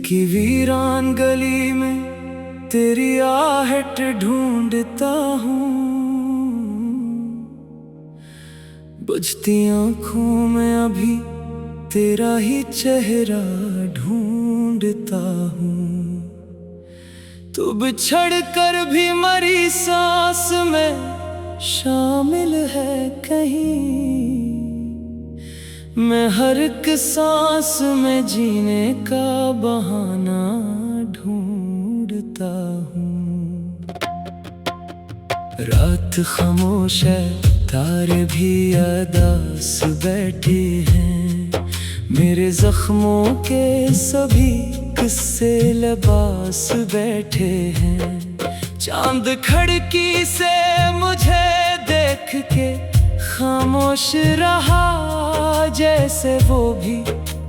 की वीरान गली में तेरी आहट ढूंढता हूँ, बुझती आंखों में अभी तेरा ही चेहरा ढूंढता हूँ। तू बिछड़ कर भी मरी सांस में शामिल है कहीं, मैं हर एक सांस में जीने का बहाना ढूंढता हूँ। रात खामोश है, तारे भी अदास बैठे हैं, मेरे जख्मों के सभी किस्से लिबास बैठे हैं। चांद खिड़की से मुझे देख के खामोश रहा, जैसे वो भी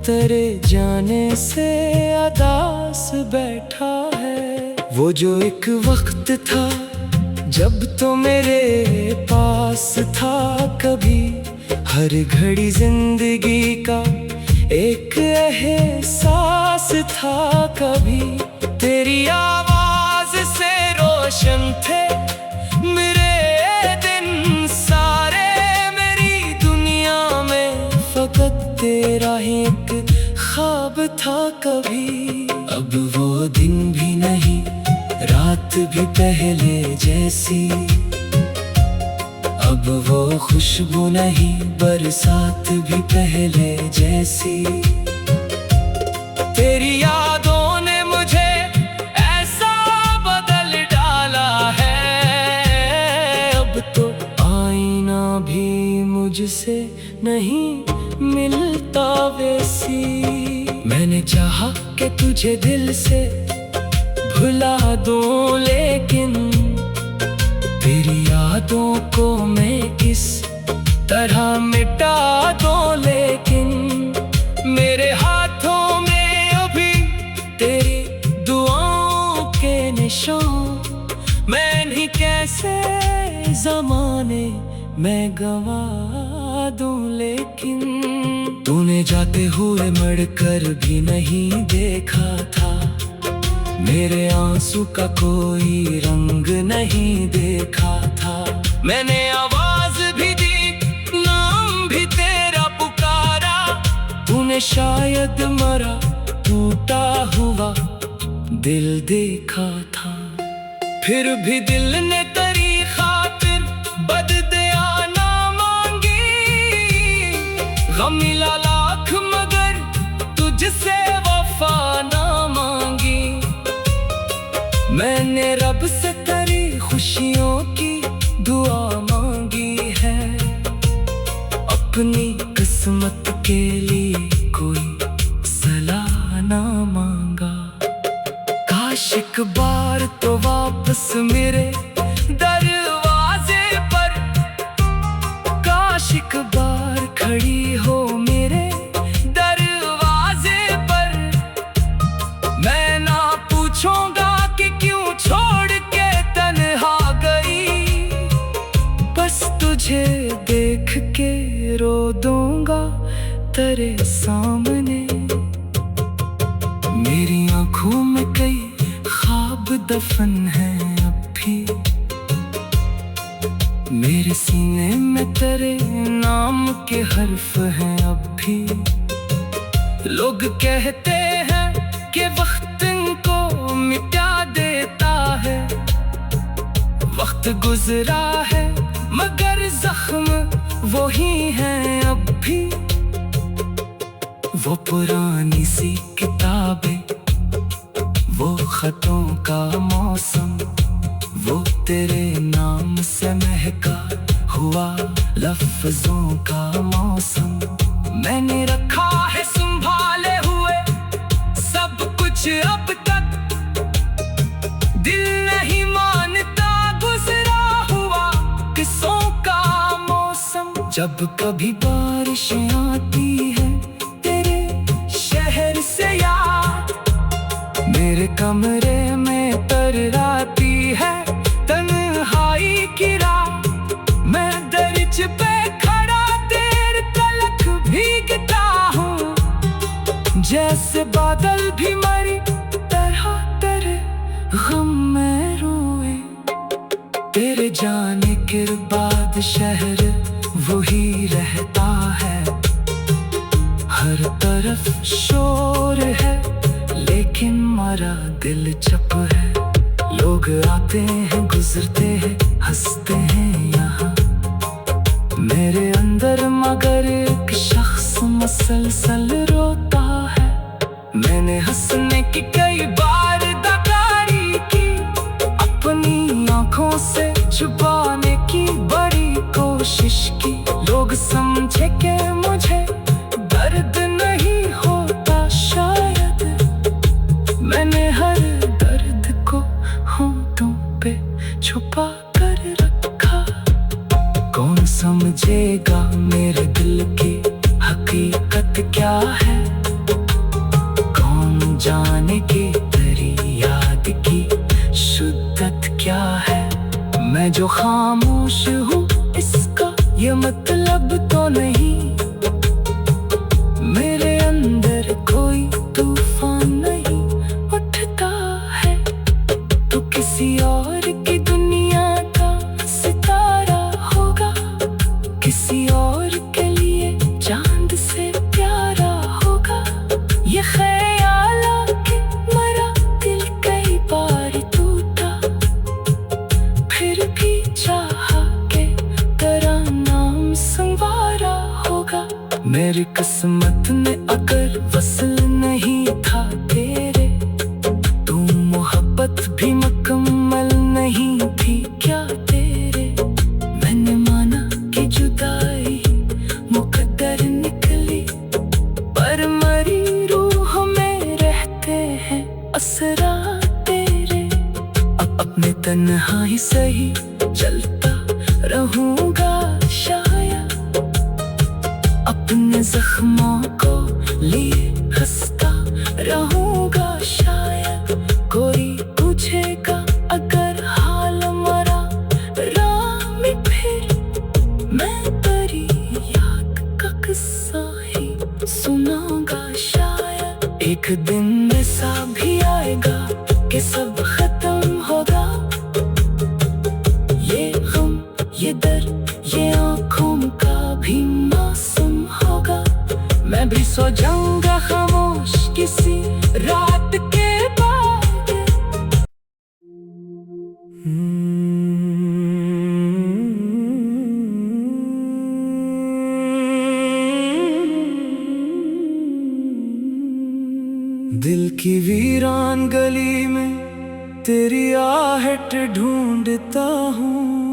तेरे जाने से अदास बैठा है। वो जो एक वक्त था जब तो मेरे पास था, कभी हर घड़ी जिंदगी का एक एहसास था। कभी तेरी आवाज से रोशन थे मेरे दिन सारे, मेरी दुनिया में फकत तेरा एक ख्वाब था कभी। अब वो दिन भी नहीं, रात भी पहले जैसी, अब वो खुशबू नहीं, बरसात भी पहले जैसी। तेरी यादों ने मुझे ऐसा बदल डाला है, अब तो आईना भी मुझसे नहीं मिलता वैसी। मैंने चाहा कि तुझे दिल से भुला दूं, लेकिन तेरी यादों को मैं किस तरह मिटा दूं। लेकिन मेरे हाथों में अभी तेरी दुआओं के निशान, मैं नहीं कैसे ज़माने में गवा दूं। लेकिन तूने जाते हुए मड़कर भी नहीं देखा था, मेरे आंसू का कोई रंग नहीं देखा था। मैंने आवाज भी दी, नाम भी तेरा पुकारा, तूने शायद मरा टूटा हुआ दिल देखा था। फिर भी दिल ने तेरी खातिर बददुआ ना मांगी, गम मिला लाख मगर तुझसे वफा ना मांगी। मैंने रब से तेरी खुशियों की दुआ मांगी है, अपनी किस्मत के लिए कोई सलाह ना मांगा। काश एक बार तो वापस मेरे दरवाजे पर, काश एक बार खड़ी हो मेरे दरवाजे पर। मैं ना पूछूंगा कि क्यों छोड़ के तन्हा गई, बस तुझे देख के रो दूंगा तेरे सामने। मेरी आंखों में कई ख्वाब दफन हैं अब भी, मेरे सीने में तेरे नाम के हर्फ हैं अब भी। लोग कहते हैं कि वक्त इनको मिटा देता है, वक्त गुजरा है मगर जख्म वही हैं अब भी। वो पुरानी सी किताबें, वो खतों का मौसम, वो तेरे नाम से महका हुआ लफ्जों का मौसम। मैंने रखा है संभाले हुए सब कुछ अब तक, दिल नहीं मानता गुजरा हुआ किस्सों का मौसम। जब कभी बारिशें आती है तेरे शहर से याद, मेरे कमरे में तरराती है तन्हाई की रात। मैं दरिच पे खड़ा देर तलक भीगता हूँ, जैसे बादल भी मरी गम में रोए। तेरे जाने के बाद शहर वही रहता है, हर तरफ शोर है लेकिन मेरा दिल चुप है। लोग आते हैं गुजरते हैं हंसते हैं यहाँ मेरे अंदर, मगर एक शख्स मसलसल रोता है। मैंने हंसने की कई बार दादारी की, अपनी आंखों से छुपाने की बड़ी कोशिश की। लोग समझे कि मुझे दर्द नहीं होता, शायद मैंने हर दर्द को होंठों पे छुपा कर रखा। कौन समझेगा मेरे दिल की हकीकत क्या है, कौन जाने की तेरी याद की शिद्दत क्या है। मैं जो खामोश हूँ इसका ये मतलब तो नहीं, मेरे अंदर कोई तूफान नहीं उठता है। तो किसी और की दुनिया का सितारा होगा, किसी और के लिए चांद से प्यारा होगा। ये ख्याल आके मेरा दिल कई बार टूटा, फिर भी चाहा के तेरा नाम संवारा होगा। मेरी किस्मत में अगर वसल नहीं था तेरे, तू मोहब्बत भी मुकम्मल नहीं थी क्या तेरे। मैंने माना कि जुदाई मुकद्दर निकली, पर मरी रूह में रहते हैं असरा तेरे। अब अपने तन्हाई सही चलता रहूंगा शायद, अपने जख्मों को लिए हंसता रहूंगा शायद। कोई पूछेगा अगर हाल मरा राह में, फिर मैं तेरी याद का किस्सा ही सुनाऊंगा शायद। एक दिन ऐसा भी आएगा कि सब खत्म होगा, ये गम ये दर्द ये आँखों का भी मौसम होगा। मैं भी सो जाऊंगा खामोश किसी रात के बाद। दिल की वीरान गली में तेरी आहट ढूंढता हूँ,